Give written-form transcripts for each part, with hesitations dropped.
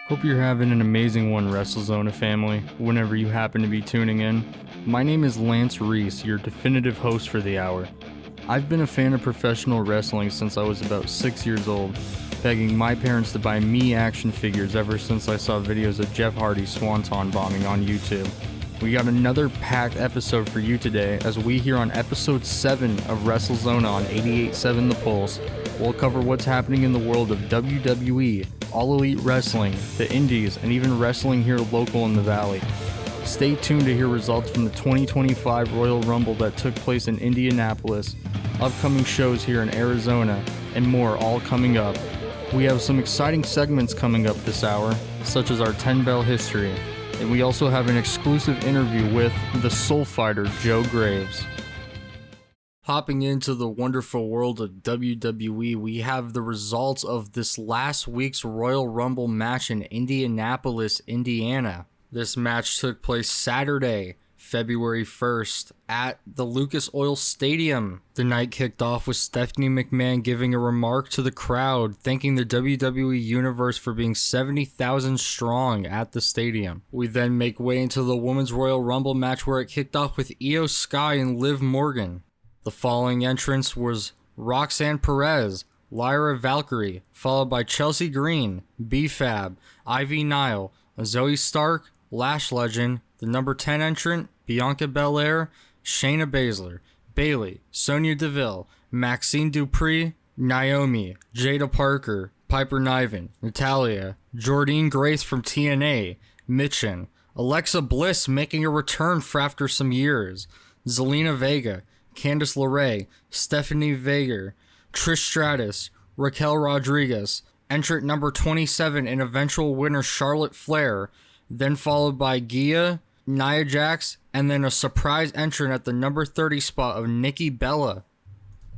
Hope you're having an amazing one, Wrestlezona family, whenever you happen to be tuning in. My name is Lance Reese, your definitive host for the hour. I've been a fan of professional wrestling since I was about 6 years old, begging my parents to buy me action figures ever since I saw videos of Jeff Hardy's Swanton bombing on YouTube. We got another packed episode for you today, as we here on episode 7 of Wrestlezona on 88.7 The Pulse will cover what's happening in the world of WWE, All Elite Wrestling, the Indies, and even wrestling here local in the Valley. Stay tuned to hear results from the 2025 Royal Rumble that took place in Indianapolis, upcoming shows here in Arizona, and more all coming up. We have some exciting segments coming up this hour, such as our 10-bell history, and we also have an exclusive interview with the Soul Fighter Joe Graves. Hopping into the wonderful world of WWE, we have the results of this last week's Royal Rumble match in Indianapolis, Indiana. This match took place Saturday, February 1st, at the Lucas Oil Stadium. The night kicked off with Stephanie McMahon giving a remark to the crowd, thanking the WWE Universe for being 70,000 strong at the stadium. We then make way into the Women's Royal Rumble match, where it kicked off with Io Sky and Liv Morgan. The following entrance was Roxanne Perez, Lyra Valkyrie, followed by Chelsea Green, B-Fab, Ivy Nile, Zoe Stark, Lash Legend, the number 10 entrant, Bianca Belair, Shayna Baszler, Bayley, Sonya Deville, Maxine Dupree, Naomi, Jada Parker, Piper Niven, Natalia, Jordynne Grace from TNA, Mitchin, Alexa Bliss making a return for after some years, Zelina Vega, Candice LeRae, Stephanie Vager, Trish Stratus, Raquel Rodriguez, entrant number 27 and eventual winner Charlotte Flair, then followed by Gia, Nia Jax, and then a surprise entrant at the number 30 spot of Nikki Bella.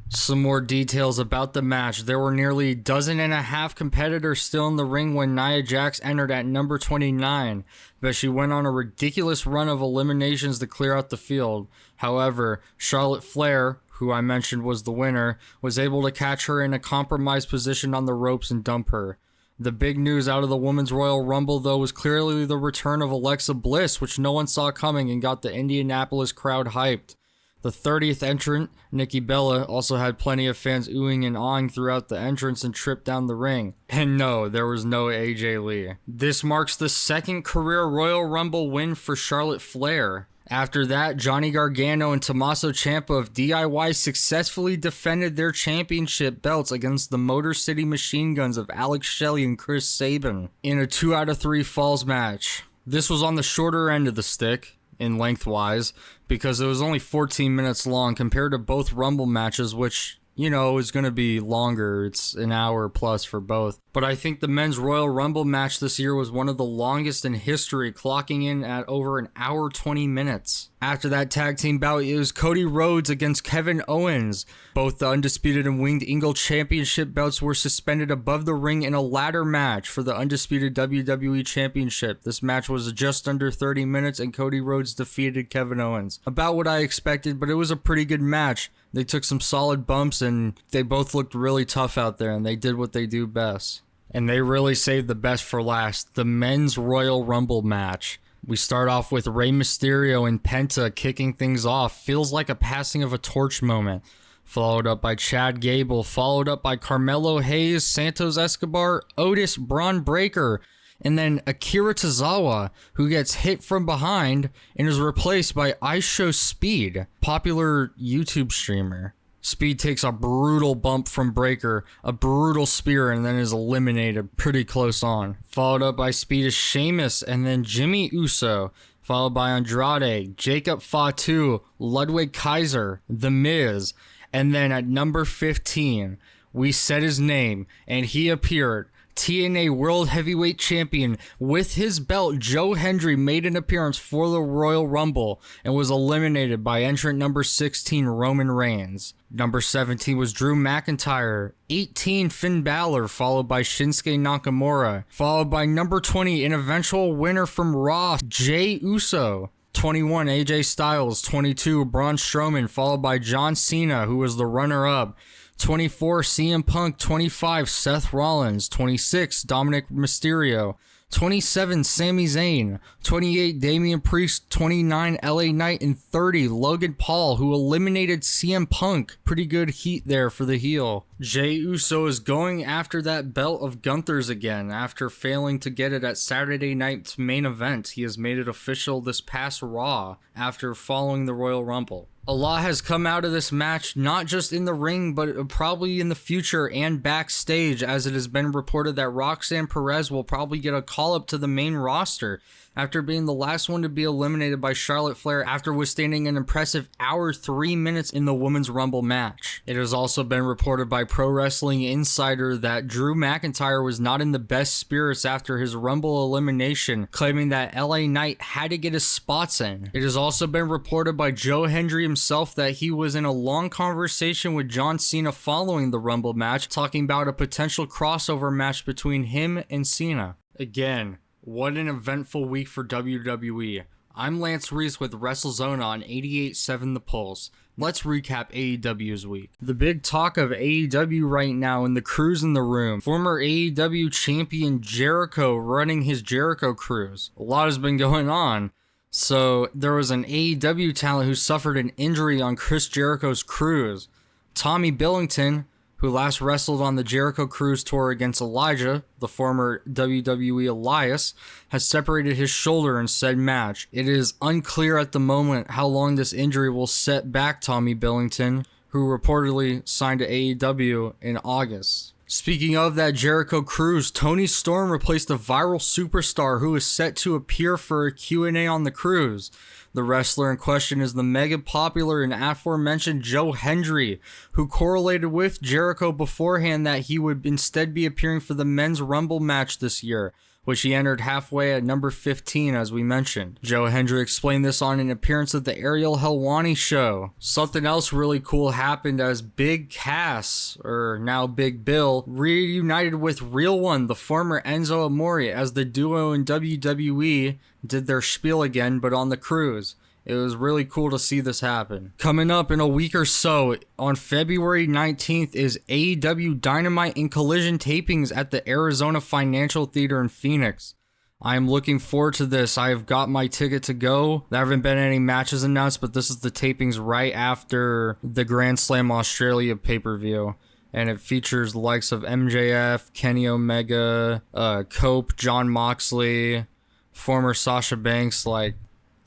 Some more details about the match. There were nearly a dozen and a half competitors still in the ring when Nia Jax entered at number 29, but she went on a ridiculous run of eliminations to clear out the field. However, Charlotte Flair, who I mentioned was the winner, was able to catch her in a compromised position on the ropes and dump her. The big news out of the Women's Royal Rumble, though, was clearly the return of Alexa Bliss, which no one saw coming and got the Indianapolis crowd hyped. The 30th entrant, Nikki Bella, also had plenty of fans oohing and awing throughout the entrance and trip down the ring. And no, there was no AJ Lee. This marks the second career Royal Rumble win for Charlotte Flair. After that, Johnny Gargano and Tommaso Ciampa of DIY successfully defended their championship belts against the Motor City Machine Guns of Alex Shelley and Chris Sabin in a 2 out of 3 falls match. This was on the shorter end of the stick in lengthwise, because it was only 14 minutes long compared to both Rumble matches, which, you know, is going to be longer. It's an hour plus for both. But I think the men's Royal Rumble match this year was one of the longest in history, clocking in at over an hour 20 minutes. After that tag team bout, it was Cody Rhodes against Kevin Owens. Both the Undisputed and Winged Eagle Championship belts were suspended above the ring in a ladder match for the Undisputed WWE Championship. This match was just under 30 minutes and Cody Rhodes defeated Kevin Owens. About what I expected, but it was a pretty good match. They took some solid bumps and they both looked really tough out there, and they did what they do best. And they really saved the best for last, the men's Royal Rumble match. We start off with Rey Mysterio and Penta kicking things off. Feels like a passing of a torch moment. Followed up by Chad Gable. Followed up by Carmelo Hayes, Santos Escobar, Otis, Braun Breaker. And then Akira Tozawa, who gets hit from behind and is replaced by Ice Show Speed, popular YouTube streamer. Speed takes a brutal bump from Breaker, a brutal spear, and then is eliminated pretty close on. Followed up by Speed is Sheamus, and then Jimmy Uso. Followed by Andrade, Jacob Fatu, Ludwig Kaiser, The Miz. And then at number 15, we said his name, and he appeared. TNA World Heavyweight Champion with his belt, Joe Hendry, made an appearance for the Royal Rumble and was eliminated by entrant number 16, Roman Reigns. Number 17 was Drew McIntyre. 18, Finn Balor, followed by Shinsuke Nakamura. Followed by number 20, an eventual winner from Raw, Jey Uso. 21, AJ Styles. 22, Braun Strowman, followed by John Cena, who was the runner-up. 24, CM Punk. 25, Seth Rollins. 26, Dominic Mysterio. 27, Sami Zayn. 28, Damian Priest. 29, LA Knight. And 30, Logan Paul, who eliminated CM Punk. Pretty good heat there for the heel. Jey Uso is going after that belt of Gunther's again after failing to get it at Saturday night's main event. He has made it official this past Raw after following the Royal Rumble. A lot has come out of this match, not just in the ring, but probably in the future and backstage, as it has been reported that Roxanne Perez will probably get a call-up to the main roster after being the last one to be eliminated by Charlotte Flair after withstanding an impressive hour 3 minutes in the Women's Rumble match. It has also been reported by Pro Wrestling Insider that Drew McIntyre was not in the best spirits after his Rumble elimination, claiming that LA Knight had to get his spots in. It has also been reported by Joe Hendry himself that he was in a long conversation with John Cena following the Rumble match, talking about a potential crossover match between him and Cena. Again, what an eventful week for WWE. I'm Lance Reese with Wrestlezona on 88.7 The Pulse. Let's recap AEW's week. The big talk of AEW right now and the crews in the room. Former AEW champion Jericho running his Jericho cruise. A lot has been going on. So there was an AEW talent who suffered an injury on Chris Jericho's cruise. Tommy Billington, who last wrestled on the Jericho Cruise tour against Elijah, the former WWE Elias, has separated his shoulder in said match. It is unclear at the moment how long this injury will set back Tommy Billington, who reportedly signed to AEW in August. Speaking of that Jericho Cruise, Tony Storm replaced a viral superstar who is set to appear for a Q&A on the cruise. The wrestler in question is the mega popular and aforementioned Joe Hendry, who correlated with Jericho beforehand that he would instead be appearing for the Men's Rumble match this year, which he entered halfway at number 15, as we mentioned. Joe Hendry explained this on an appearance at the Ariel Helwani show. Something else really cool happened as Big Cass, or now Big Bill, reunited with Real One, the former Enzo Amore, as the duo in WWE did their spiel again, but on the cruise. It was really cool to see this happen. Coming up in a week or so, on February 19th, is AEW Dynamite and Collision tapings at the Arizona Financial Theater in Phoenix. I am looking forward to this. I have got my ticket to go. There haven't been any matches announced, but this is the tapings right after the Grand Slam Australia pay-per-view. And it features the likes of MJF, Kenny Omega, Cope, Jon Moxley, former Sasha Banks.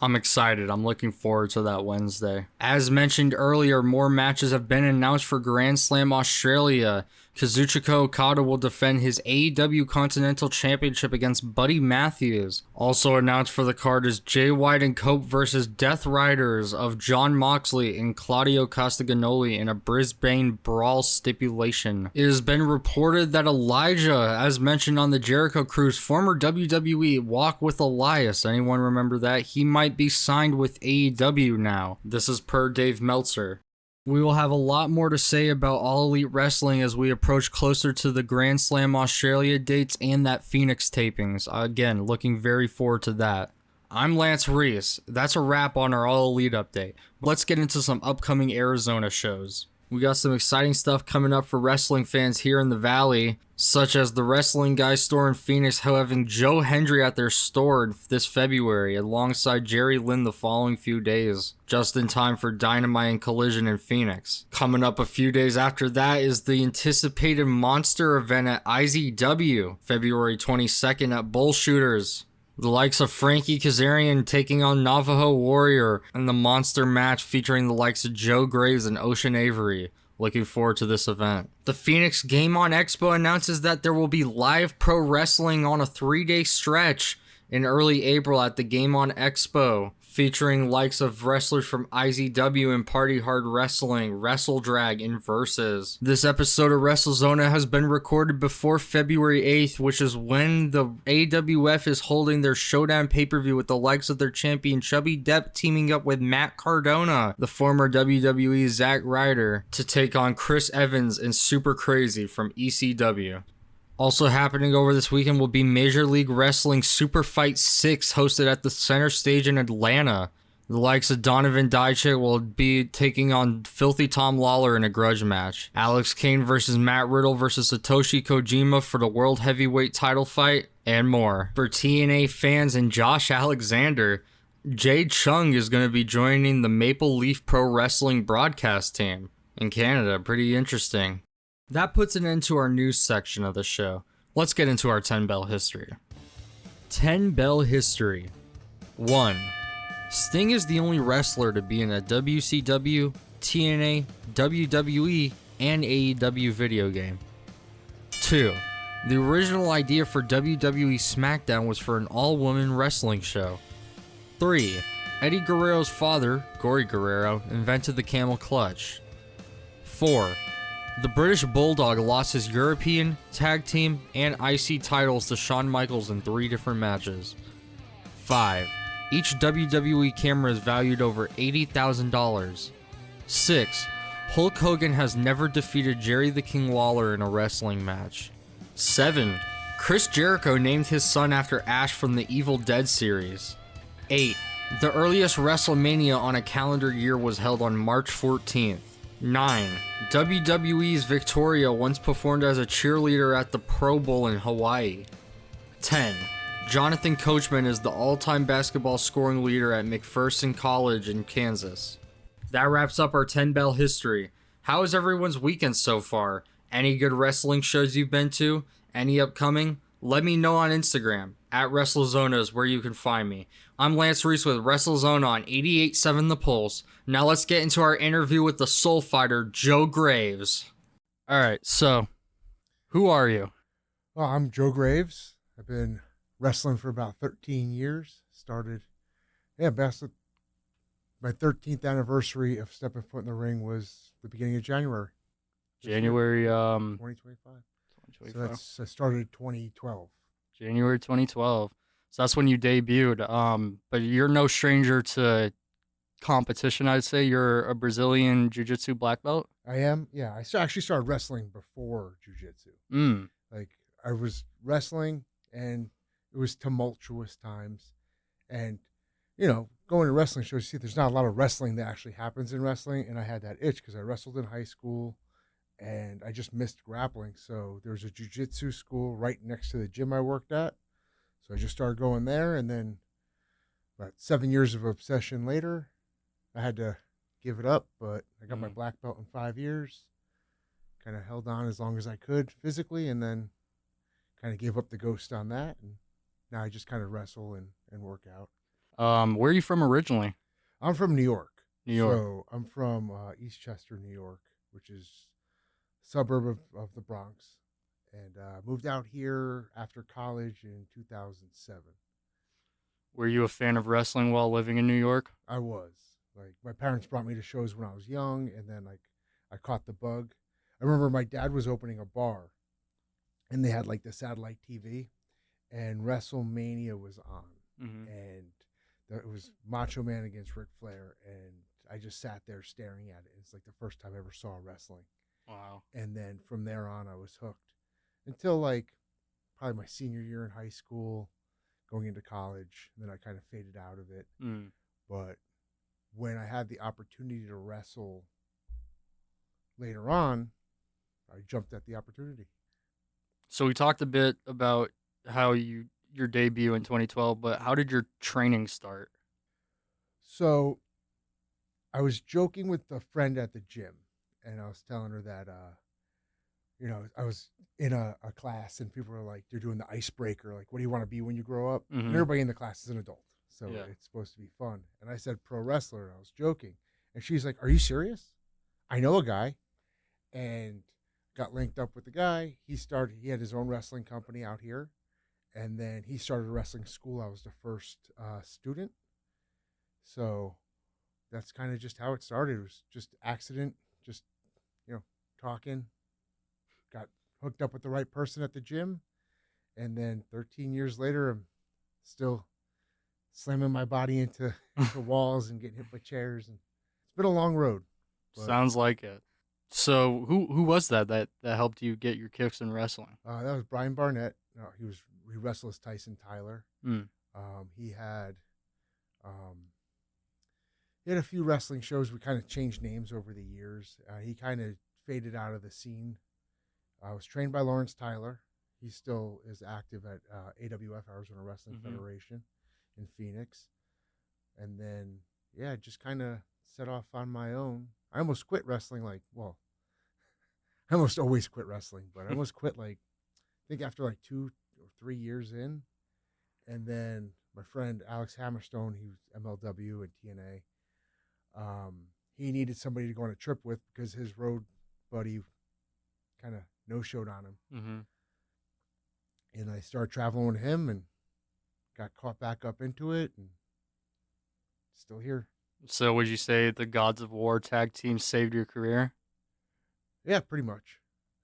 I'm excited. I'm looking forward to that Wednesday. As mentioned earlier, more matches have been announced for Grand Slam Australia. Kazuchika Okada will defend his AEW Continental Championship against Buddy Matthews. Also announced for the card is Jay White and Cope versus Death Riders of Jon Moxley and Claudio Castagnoli in a Brisbane Brawl stipulation. It has been reported that Elijah, as mentioned on the Jericho Cruise, former WWE Walk with Elias, anyone remember that? He might be signed with AEW now. This is per Dave Meltzer. We will have a lot more to say about All Elite Wrestling as we approach closer to the Grand Slam Australia dates and that Phoenix tapings. Again, looking very forward to that. I'm Lance Reese. That's a wrap on our All Elite update. Let's get into some upcoming Arizona shows. We got some exciting stuff coming up for wrestling fans here in the Valley, such as the Wrestling Guys store in Phoenix having Joe Hendry at their store this February, alongside Jerry Lynn the following few days, just in time for Dynamite and Collision in Phoenix. Coming up a few days after that is the anticipated Monster event at IZW, February 22nd at Bullshooters. The likes of Frankie Kazarian taking on Navajo Warrior in the Monster match featuring the likes of Joe Graves and Ocean Avery. Looking forward to this event. The Phoenix Game On Expo announces that there will be live pro wrestling on a 3-day stretch in early April at the Game On Expo, featuring likes of wrestlers from IZW and Party Hard Wrestling, Wrestle Drag, and Versus. This episode of Wrestlezona has been recorded before February 8th, which is when the AWF is holding their Showdown pay-per-view with the likes of their champion Chubby Depp teaming up with Matt Cardona, the former WWE Zack Ryder, to take on Chris Evans and Super Crazy from ECW. Also happening over this weekend will be Major League Wrestling Super Fight 6 hosted at the Center Stage in Atlanta. The likes of Donovan Dijak will be taking on Filthy Tom Lawler in a grudge match. Alex Kane versus Matt Riddle versus Satoshi Kojima for the World Heavyweight title fight, and more. For TNA fans and Josh Alexander, Jade Chung is going to be joining the Maple Leaf Pro Wrestling broadcast team in Canada. Pretty interesting. That puts an end to our news section of the show. Let's get into our 10 bell history. 10 bell history. 1. Sting is the only wrestler to be in a WCW, TNA, WWE, and AEW video game. 2. The original idea for WWE SmackDown was for an all-woman wrestling show. 3. Eddie Guerrero's father, Gory Guerrero, invented the camel clutch. 4. The British Bulldog lost his European, Tag Team, and IC titles to Shawn Michaels in 3 different matches. 5. Each WWE camera is valued over $80,000. 6. Hulk Hogan has never defeated Jerry the King Lawler in a wrestling match. 7. Chris Jericho named his son after Ash from the Evil Dead series. 8. The earliest WrestleMania on a calendar year was held on March 14th. 9. WWE's Victoria once performed as a cheerleader at the Pro Bowl in Hawaii. 10. Jonathan Coachman is the all-time basketball scoring leader at McPherson College in Kansas. That wraps up our 10 bell history. How is everyone's weekend so far? Any good wrestling shows you've been to? Any upcoming? Let me know on Instagram. At Wrestlezona is where you can find me. I'm Lance Reese with Wrestlezona on 88.7 The Pulse. Now let's get into our interview with the Soul Fighter, Joe Graves. Alright, so, who are you? Well, I'm Joe Graves. I've been wrestling for about 13 years. Started, my 13th anniversary of stepping foot in the ring was the beginning of January. January 2025. So I started 2012. January 2012. So that's when you debuted. But you're no stranger to competition, I'd say. You're a Brazilian Jiu-Jitsu black belt? I am, yeah. I actually started wrestling before Jiu-Jitsu. Like, I was wrestling, and it was tumultuous times. And, going to wrestling shows, you see there's not a lot of wrestling that actually happens in wrestling. And I had that itch because I wrestled in high school, and I just missed grappling. So there was a jiu-jitsu school right next to the gym I worked at. So I just started going there. And then about 7 years of obsession later, I had to give it up. But I got my black belt in 5 years, kind of held on as long as I could physically, and then kind of gave up the ghost on that. And now I just kind of wrestle and work out. Where are you from originally? I'm from New York. New York. So I'm from Eastchester, New York, which is a suburb of the Bronx. And moved out here after college in 2007. Were you a fan of wrestling while living in New York? I was. Like, my parents brought me to shows when I was young, and then I caught the bug. I remember my dad was opening a bar, and they had like the satellite TV, and WrestleMania was on. And it was Macho Man against Ric Flair, and I just sat there staring at it. It's like the first time I ever saw wrestling. Wow. And then from there on, I was hooked until like probably my senior year in high school, going into college. And then I kind of faded out of it. But when I had the opportunity to wrestle later on, I jumped at the opportunity. So we talked a bit about how your debut in 2012, but how did your training start? So I was joking with a friend at the gym, and I was telling her that, I was in a class, and people were like, they're doing the icebreaker. Like, what do you want to be when you grow up? And everybody in the class is an adult. So it's supposed to be fun. And I said pro wrestler, and I was joking. And she's like, are you serious? I know a guy. And got linked up with the guy. He had his own wrestling company out here. And then he started a wrestling school. I was the first student. So that's kind of just how it started. It was just accident, just, talking. Got hooked up with the right person at the gym. And then 13 years later, I'm still slamming my body into walls and getting hit by chairs. And it's been a long road. Sounds like it. So who was that helped you get your kicks in wrestling? That was Brian Barnett. He wrestled as Tyson Tyler. He had He had a few wrestling shows. We kind of changed names over the years. He kind of faded out of the scene. I was trained by Lawrence Tyler. He still is active at AWF, Arizona Wrestling Federation, in Phoenix. And then, yeah, just kind of set off on my own. I almost quit wrestling. I almost always quit wrestling, but I almost quit I think after 2 or 3 years in. And then my friend Alex Hammerstone, he was MLW and TNA. He needed somebody to go on a trip with because his road buddy kind of no-showed on him. And I started traveling with him and got caught back up into it and still here. So would you say the Gods of War tag team saved your career? Yeah, pretty much.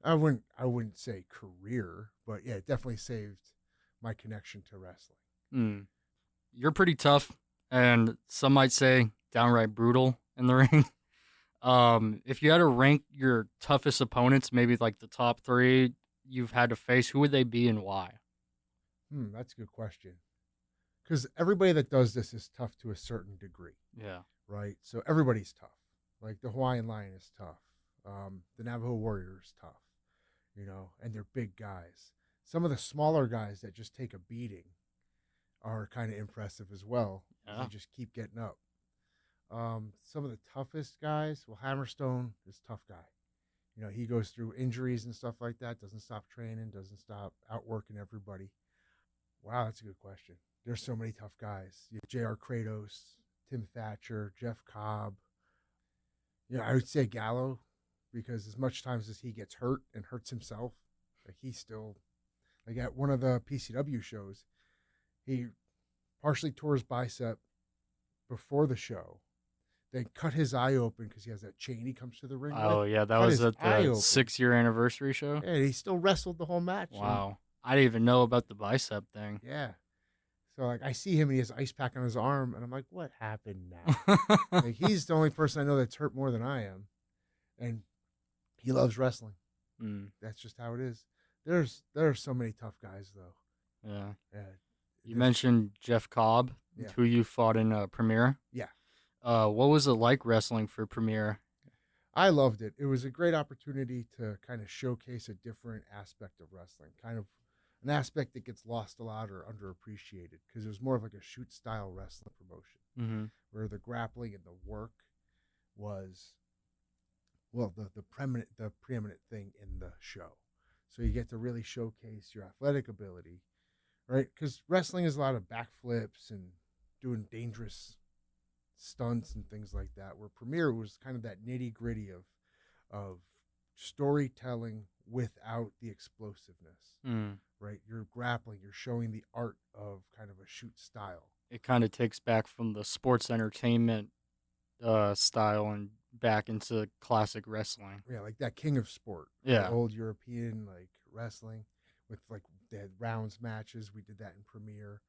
I wouldn't say career, but yeah, it definitely saved my connection to wrestling. You're pretty tough, and some might say downright brutal in the ring. If you had to rank your toughest opponents, maybe like the top 3 you've had to face, who would they be and why? That's a good question. Because everybody that does this is tough to a certain degree. Yeah. Right? So everybody's tough. Like the Hawaiian Lion is tough. The Navajo Warrior is tough. And they're big guys. Some of the smaller guys that just take a beating are kind of impressive as well. Yeah. They just keep getting up. Some of the toughest guys, well, Hammerstone is a tough guy. He goes through injuries and stuff like that, doesn't stop training, doesn't stop outworking everybody. Wow, that's a good question. There's so many tough guys. J.R. Kratos, Tim Thatcher, Jeff Cobb. I would say Gallo, because as much times as he gets hurt and hurts himself, he's still, at one of the PCW shows, he partially tore his bicep before the show. They cut his eye open because he has that chain he comes to the ring with. Oh, yeah, that was at the 6-year anniversary show? Yeah, he still wrestled the whole match. Wow. I didn't even know about the bicep thing. Yeah. So, I see him and he has ice pack on his arm, and I'm like, what happened now? He's the only person I know that's hurt more than I am. And he loves wrestling. That's just how it is. There are so many tough guys, though. Yeah. You mentioned Jeff Cobb, who you fought in Premier. Yeah. What was it like wrestling for Premier? I loved it. It was a great opportunity to kind of showcase a different aspect of wrestling, kind of an aspect that gets lost a lot or underappreciated, because it was more of like a shoot style wrestling promotion, where the grappling and the work was, well, the preeminent thing in the show. So you get to really showcase your athletic ability, right? Because wrestling is a lot of backflips and doing dangerous stunts and things like that, where Premier was kind of that nitty gritty of storytelling without the explosiveness, right? You're grappling, you're showing the art of kind of a shoot style. It kind of takes back from the sports entertainment style and back into classic wrestling. Yeah, like that King of Sport. Yeah. Old European wrestling with they had rounds matches. We did that in Premier.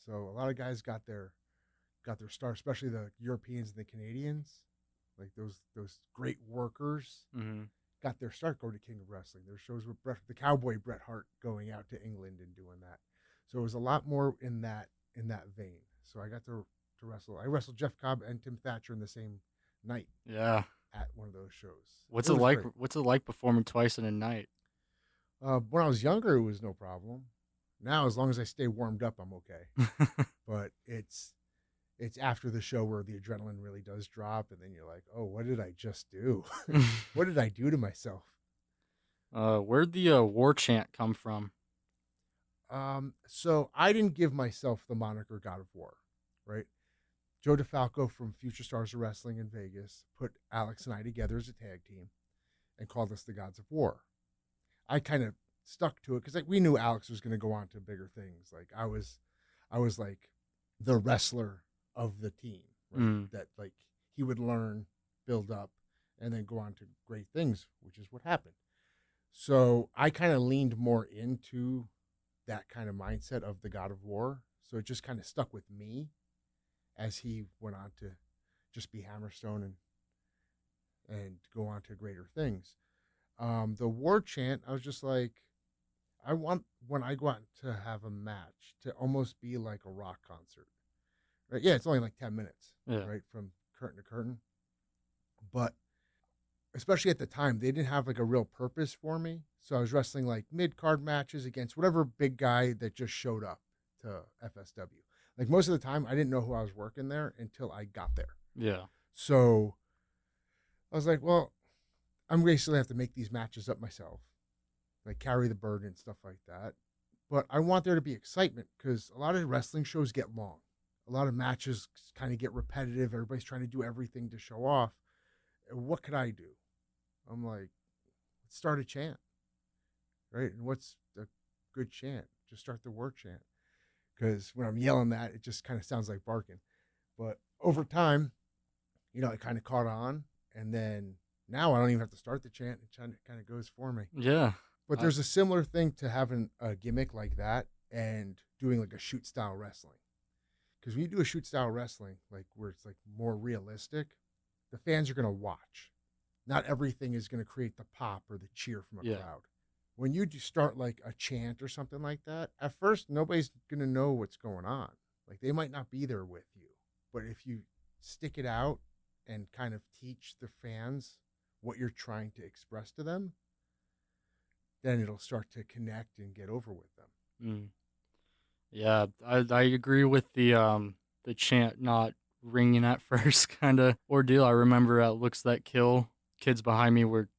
So a lot of guys got their start, especially the Europeans and the Canadians. Like those great workers got their start going to King of Wrestling. Their shows with the Cowboy Bret Hart going out to England and doing that. So it was a lot more in that vein. So I got to wrestle. I wrestled Jeff Cobb and Tim Thatcher in the same night. Yeah. At one of those shows. What's it like? Great. What's it like performing twice in a night? When I was younger, it was no problem. Now, as long as I stay warmed up, I'm okay. But it's after the show where the adrenaline really does drop, and then you're like, oh, what did I just do? What did I do to myself? Where'd the war chant come from? So I didn't give myself the moniker God of War, right? Joe DeFalco from Future Stars of Wrestling in Vegas put Alex and I together as a tag team and called us the Gods of War. I kind of stuck to it because we knew Alex was going to go on to bigger things. Like I was like the wrestler of the team, right? That he would learn, build up, and then go on to great things, which is what happened. So I kind of leaned more into that kind of mindset of the God of War. So it just kind of stuck with me as he went on to just be Hammerstone and go on to greater things. The war chant, I was just like, I want, when I go out to have a match, to almost be like a rock concert. Right? Yeah, it's only like 10 minutes, right? From curtain to curtain. But especially at the time, they didn't have like a real purpose for me. So I was wrestling like mid-card matches against whatever big guy that just showed up to FSW. Like most of the time, I didn't know who I was working there until I got there. Yeah. So I was like, well, I'm basically have to make these matches up myself, like carry the burden and stuff like that. But I want there to be excitement because a lot of wrestling shows get long. A lot of matches kind of get repetitive. Everybody's trying to do everything to show off. What could I do? I'm like, let's start a chant, right? And what's a good chant? Just start the war chant. Because when I'm yelling that, it just kind of sounds like barking. But over time, it kind of caught on. And then now I don't even have to start the chant. It kind of goes for me. Yeah. But there's a similar thing to having a gimmick like that and doing like a shoot style wrestling. Because when you do a shoot style wrestling, like where it's like more realistic, the fans are going to watch. Not everything is going to create the pop or the cheer from a crowd. When you start like a chant or something like that, at first nobody's going to know what's going on. Like they might not be there with you. But if you stick it out and kind of teach the fans what you're trying to express to them, then it'll start to connect and get over with them. Mm. Yeah, I agree with the chant not ringing at first kind of ordeal. I remember at Looks That Kill, kids behind me were,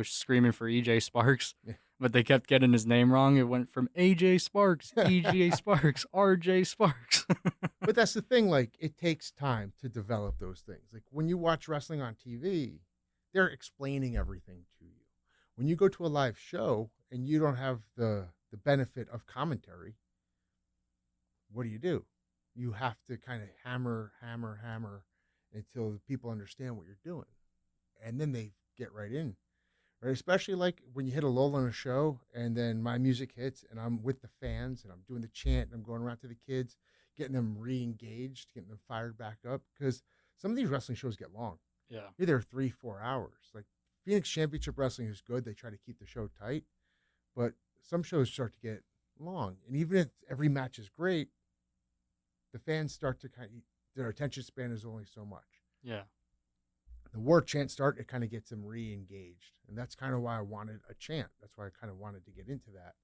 screaming for EJ Sparks, but they kept getting his name wrong. It went from AJ Sparks, EJ Sparks, RJ Sparks. But that's the thing, like it takes time to develop those things. Like when you watch wrestling on TV, they're explaining everything to you. When you go to a live show and you don't have the benefit of commentary, what do? You have to kind of hammer until the people understand what you're doing. And then they get right in. Right? Especially like when you hit a lull on a show and then my music hits and I'm with the fans and I'm doing the chant and I'm going around to the kids, getting them re-engaged, getting them fired back up. Because some of these wrestling shows get long. Yeah. You're there 3-4 hours. Like Phoenix Championship Wrestling is good. They try to keep the show tight. But some shows start to get long. And even if every match is great, the fans start to their attention span is only so much. Yeah. The war chant start, it kind of gets them re-engaged. And that's kind of why I wanted a chant. That's why I kind of wanted to get into that,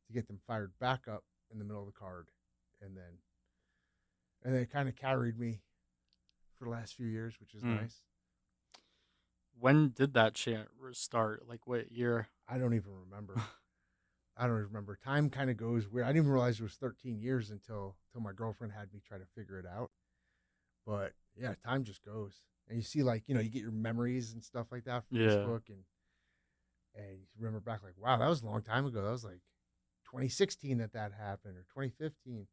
to get them fired back up in the middle of the card. And then it kind of carried me for the last few years, which is nice. When did that chant start? Like what year? I don't even remember. Time kind of goes weird. I didn't even realize it was 13 years until my girlfriend had me try to figure it out. But yeah, time just goes. And you see like, you get your memories and stuff like that from Facebook and you remember back like, wow, that was a long time ago. That was like 2016 that happened or 2015.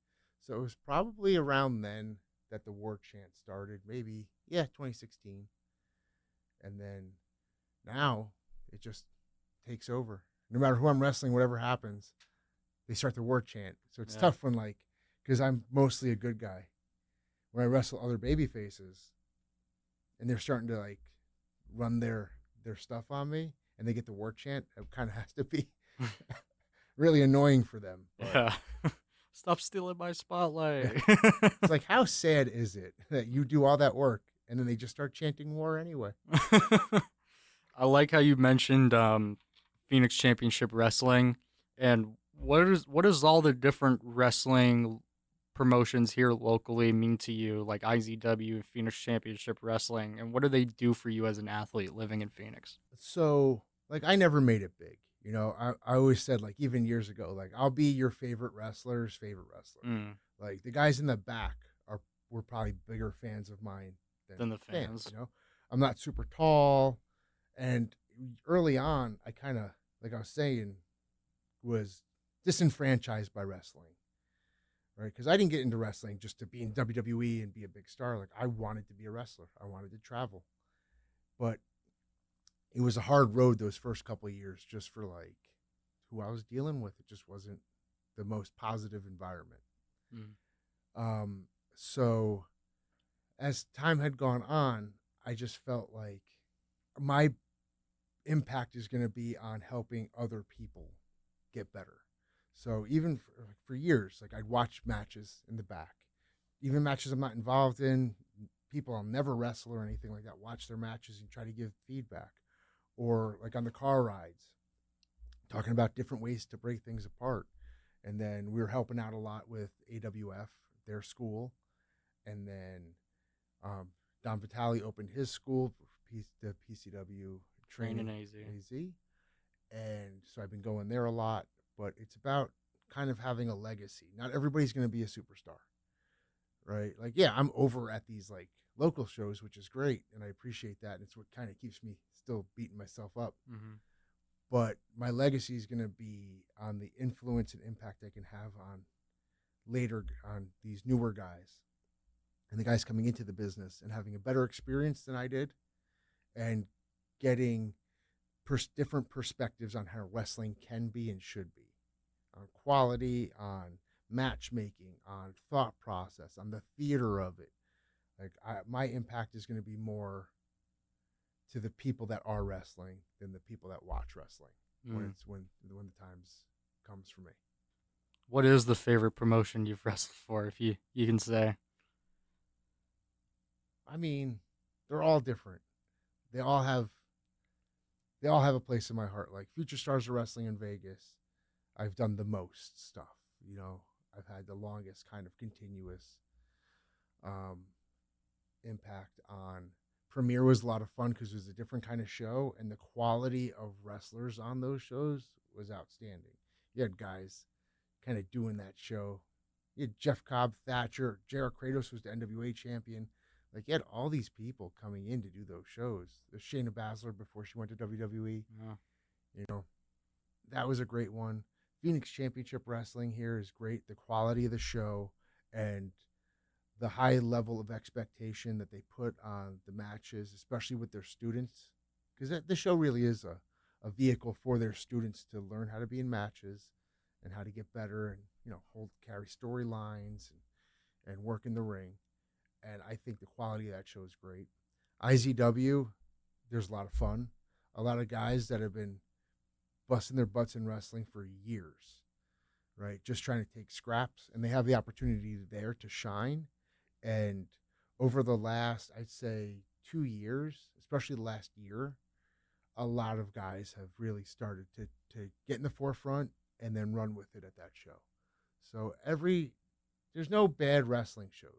So it was probably around then that the war chant started. Maybe, 2016. And then now it just takes over. No matter who I'm wrestling, whatever happens, they start the war chant. So it's tough when because I'm mostly a good guy. When I wrestle other baby faces and they're starting to run their stuff on me and they get the war chant, it kind of has to be really annoying for them. But, yeah. Stop stealing my spotlight. It's like, how sad is it that you do all that work and then they just start chanting war anyway? I like how you mentioned Phoenix Championship Wrestling, and what is all the different wrestling promotions here locally mean to you, like IZW, Phoenix Championship Wrestling, and what do they do for you as an athlete living in Phoenix? So, I never made it big. I always said, even years ago, I'll be your favorite wrestler's favorite wrestler. Like, the guys in the back were probably bigger fans of mine than the fans. I'm not super tall. And early on, I kind of, like I was saying, was disenfranchised by wrestling, right? Because I didn't get into wrestling just to be in WWE and be a big star. Like, I wanted to be a wrestler. I wanted to travel. But it was a hard road those first couple of years just for, who I was dealing with. It just wasn't the most positive environment. So as time had gone on, I just felt like my impact is going to be on helping other people get better. So even for years, I'd watch matches in the back, even matches I'm not involved in, people I'll never wrestle or anything like that watch their matches and try to give feedback, or like on the car rides, talking about different ways to break things apart. And then we were helping out a lot with AWF, their school, and then Don Vitale opened his school, the PCW Training AZ, and so I've been going there a lot. But it's about kind of having a legacy. Not everybody's going to be a superstar, right? Like, yeah, I'm over at these like local shows, which is great, and I appreciate that. And it's what kind of keeps me still beating myself up. Mm-hmm. But my legacy is going to be on the influence and impact I can have on these newer guys and the guys coming into the business and having a better experience than I did, and getting different perspectives on how wrestling can be and should be, on quality, on matchmaking, on thought process, on the theater of it. Like my impact is going to be more to the people that are wrestling than the people that watch wrestling when the times comes for me. What is the favorite promotion you've wrestled for, if you can say? I mean, they're all different. They all have a place in my heart. Like Future Stars of Wrestling in Vegas, I've done the most stuff. You know, I've had the longest kind of continuous impact on. Premiere was a lot of fun because it was a different kind of show, and the quality of wrestlers on those shows was outstanding. You had guys kind of doing that show. You had Jeff Cobb, Thatcher, Jarrett Kratos was the NWA champion. Like, you had all these people coming in to do those shows. There's Shayna Baszler before she went to WWE. Yeah. You know, that was a great one. Phoenix Championship Wrestling here is great. The quality of the show and the high level of expectation that they put on the matches, especially with their students, because the show really is a vehicle for their students to learn how to be in matches and how to get better and, you know, carry storylines and work in the ring. And I think the quality of that show is great. IZW, there's a lot of fun. A lot of guys that have been busting their butts in wrestling for years, right? Just trying to take scraps, and they have the opportunity there to shine. And over the last, I'd say 2 years, especially the last year, a lot of guys have really started to get in the forefront and then run with it at that show. So there's no bad wrestling shows.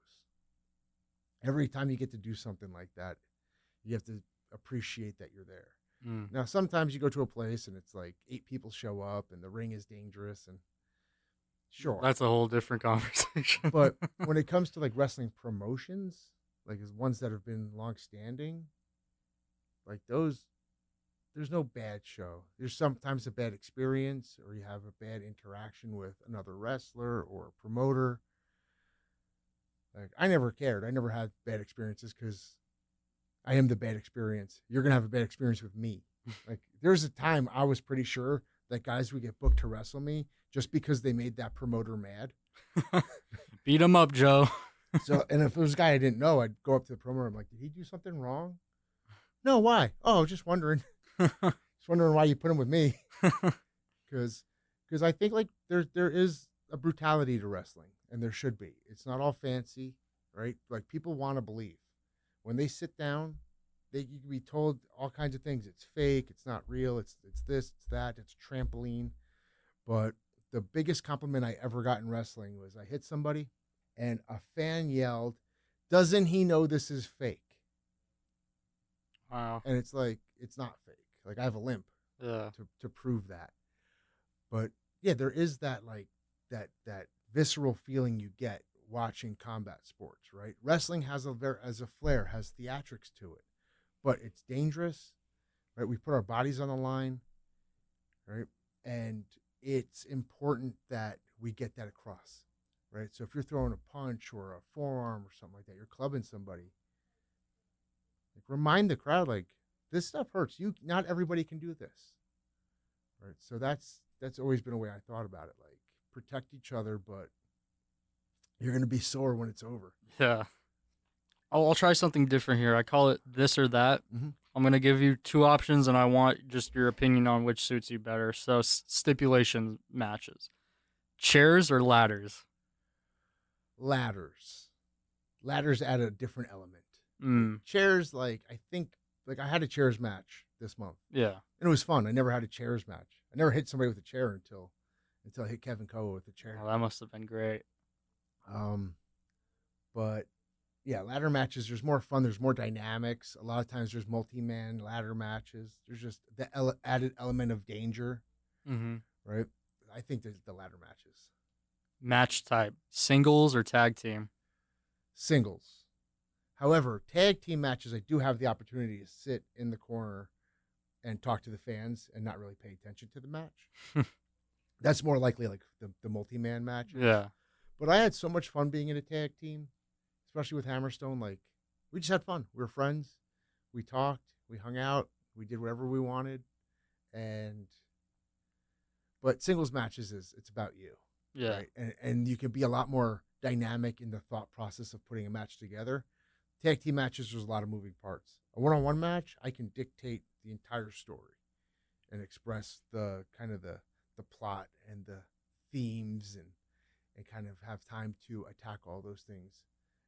Every time you get to do something like that, you have to appreciate that you're there. Now, sometimes you go to a place and it's like 8 people show up and the ring is dangerous, and sure, That's a whole different conversation. but when it comes to like wrestling promotions, like ones that have been long standing, like those, there's no bad show. There's sometimes a bad experience, or you have a bad interaction with another wrestler or a promoter. Like, I never cared. I never had bad experiences because I am the bad experience. You're going to have a bad experience with me. Like, there's a time I was pretty sure that guys would get booked to wrestle me just because they made that promoter mad. Beat him up, Joe. So, and if it was a guy I didn't know, I'd go up to the promoter. I'm like, did he do something wrong? No, why? Oh, just wondering. Just wondering why you put him with me. Because I think like there is a brutality to wrestling, and there should be. It's not all fancy, right? Like, people want to believe. When they sit down, you can be told all kinds of things. It's fake. It's not real. It's this. It's that. It's a trampoline. But the biggest compliment I ever got in wrestling was I hit somebody, and a fan yelled, "Doesn't he know this is fake?" Wow. And it's like, it's not fake. Like, I have a limp to prove that. But yeah, there is that like that visceral feeling you get watching combat sports, right? Wrestling has a flair, has theatrics to it, but it's dangerous, right? We put our bodies on the line, right? And it's important that we get that across, right? So if you're throwing a punch or a forearm or something like that, you're clubbing somebody, like, remind the crowd, like, this stuff hurts. Not everybody can do this, right? So that's always been a way I thought about it. Like, protect each other, but you're going to be sore when it's over. Yeah. I'll try something different here. I call it this or that. Mm-hmm. I'm going to give you 2 options, and I want just your opinion on which suits you better. So, stipulation matches. Chairs or ladders? Ladders add a different element. Mm. Chairs, like, I think, like, I had a chairs match this month, Yeah. and it was fun. I never had a chairs match. I never hit somebody with a chair until I hit Kevin Koa with a chair. Oh, that must have been great. Um, but yeah, ladder matches. There's more fun. There's more dynamics. A lot of times there's multi-man ladder matches. There's just the added element of danger, Mm-hmm. right? I think there's the ladder matches. Match type: singles or tag team? Singles. However, tag team matches, I do have the opportunity to sit in the corner and talk to the fans and not really pay attention to the match. That's more likely like the multi-man matches. Yeah. But I had so much fun being in a tag team, especially with Hammerstone. Like, we just had fun. We were friends. We talked. We hung out. We did whatever we wanted. But singles matches it's about you. Yeah. Right? And you can be a lot more dynamic in the thought process of putting a match together. Tag team matches, there's a lot of moving parts. A one-on-one match, I can dictate the entire story and express the kind of the plot and the themes and kind of have time to attack all those things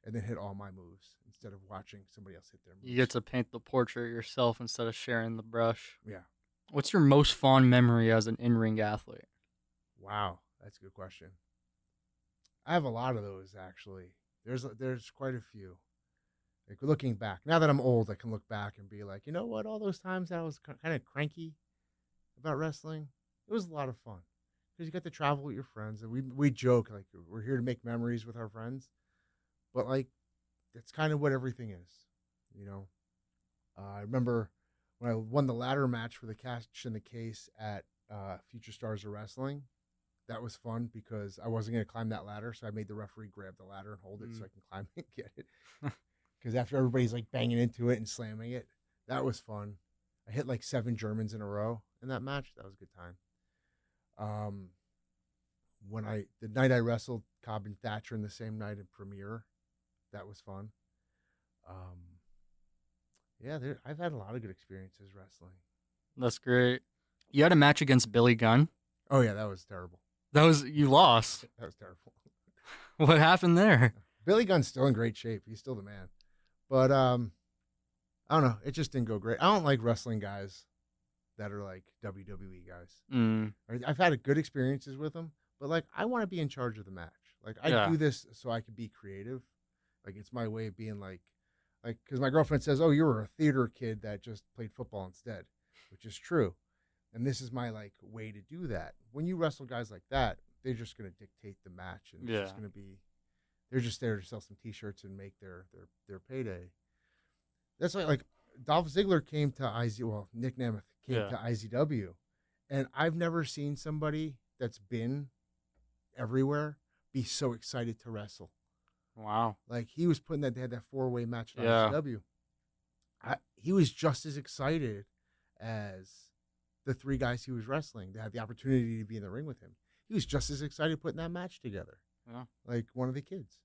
and then hit all my moves instead of watching somebody else hit their moves. You get to paint the portrait yourself instead of sharing the brush. Yeah. What's your most fond memory as an in-ring athlete? Wow, that's a good question. I have a lot of those, actually. There's quite a few. Like, looking back, now that I'm old, I can look back and be like, you know what? All those times I was kind of cranky about wrestling, it was a lot of fun because you get to travel with your friends, and we joke like we're here to make memories with our friends, but like that's kind of what everything is, you know. I remember when I won the ladder match for the Cash in the Case at Future Stars of Wrestling. That was fun because I wasn't going to climb that ladder, so I made the referee grab the ladder and hold it so I can climb it and get it. Because after everybody's like banging into it and slamming it, that was fun. I hit like 7 Germans in a row in that match. That was a good time. The night I wrestled Cobb and Thatcher in the same night in Premiere, that was fun. Yeah, I've had a lot of good experiences wrestling. That's great. You had a match against Billy Gunn. Oh yeah, that was terrible. You lost. That was terrible. What happened there? Billy Gunn's still in great shape. He's still the man. But I don't know. It just didn't go great. I don't like wrestling guys that are like WWE guys. Mm. I've had good experiences with them, but like I want to be in charge of the match. Like I do this so I could be creative. Like it's my way of being like because my girlfriend says, "Oh, you were a theater kid that just played football instead," which is true. And this is my like way to do that. When you wrestle guys like that, they're just going to dictate the match, and it's just going to be. They're just there to sell some T-shirts and make their payday. That's like Dolph Ziggler came to Nick Nemeth came to IZW, and I've never seen somebody that's been everywhere be so excited to wrestle. Wow! Like they had that 4-way match at IZW. He was just as excited as the 3 guys he was wrestling. They had the opportunity to be in the ring with him. He was just as excited putting that match together. Yeah. Like one of the kids.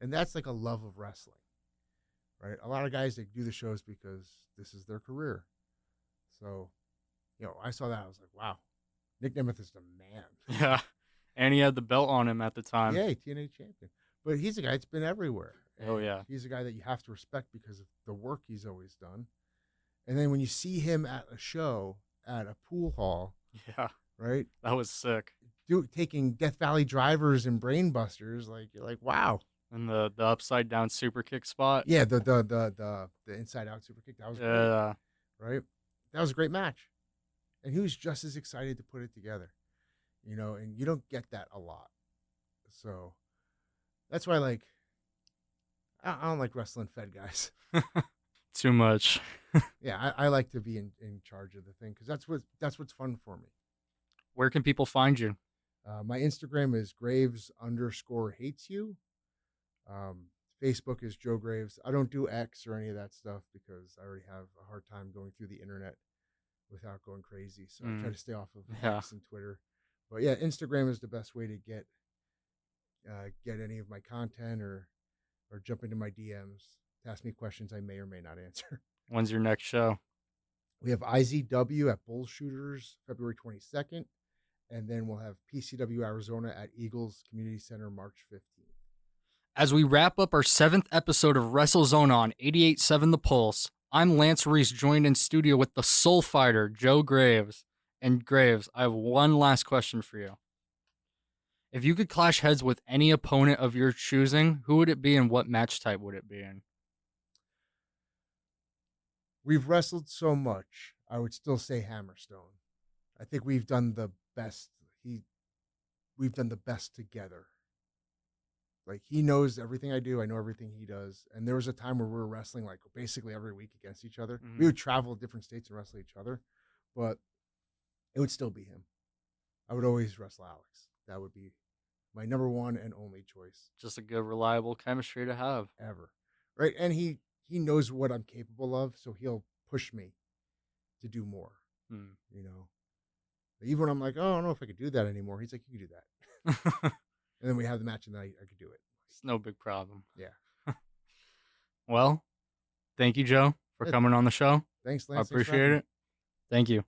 And that's like a love of wrestling, right? A lot of guys, they do the shows because this is their career. So, I saw that. I was like, wow, Nick Nemeth is the man. Yeah. And he had the belt on him at the time. Yeah, TNA champion. But he's a guy that's been everywhere. Oh, yeah. He's a guy that you have to respect because of the work he's always done. And then when you see him at a show at a pool hall. Yeah. Right? That was sick. Taking Death Valley drivers and brain busters, like you're like, wow. And the upside down super kick spot. Yeah, the inside out super kick. That was great. Right? That was a great match. And he was just as excited to put it together. And you don't get that a lot. So that's why I don't like wrestling fed guys. Too much. Yeah, I like to be in charge of the thing because that's what's fun for me. Where can people find you? My Instagram is Graves_hates_you. Facebook is Joe Graves. I don't do X or any of that stuff because I already have a hard time going through the internet without going crazy. So I try to stay off of X and Twitter. But yeah, Instagram is the best way to get any of my content or jump into my DMs to ask me questions I may or may not answer. When's your next show? We have IZW at Bullshooters February 22nd. And then we'll have PCW Arizona at Eagles Community Center March 15th. As we wrap up our 7th episode of Wrestlezona on 88.7 The Pulse, I'm Lance Reese, joined in studio with the Soul Fighter, Joe Graves. And Graves, I have one last question for you. If you could clash heads with any opponent of your choosing, who would it be and what match type would it be in? We've wrestled so much, I would still say Hammerstone. I think we've done the best. We've done the best together. Like, he knows everything I do. I know everything he does. And there was a time where we were wrestling like basically every week against each other. Mhm. We would travel to different states and wrestle each other, but it would still be him. I would always wrestle Alex. That would be my number one and only choice Just a good, reliable chemistry to have. ever. Right? And he knows what I'm capable of, so he'll push me to do more. You know? Even when I'm like, oh, I don't know if I could do that anymore, he's like, you can do that. And then we have the match and I could do it. It's no big problem. Yeah. Well, thank you, Joe, for coming on the show. Thanks, I Lance. appreciate it. Thank you.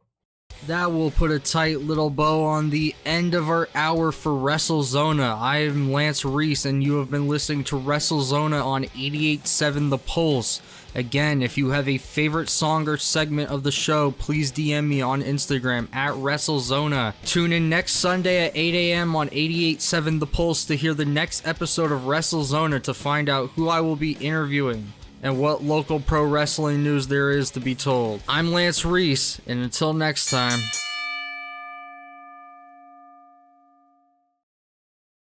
That will put a tight little bow on the end of our hour for Wrestlezona. I am Lance Reese, and you have been listening to Wrestlezona on 88.7 The Pulse. Again, if you have a favorite song or segment of the show, please DM me on Instagram at Wrestlezona. Tune in next Sunday at 8 a.m. on 88.7 The Pulse to hear the next episode of Wrestlezona to find out who I will be interviewing and what local pro wrestling news there is to be told. I'm Lance Reese, and until next time,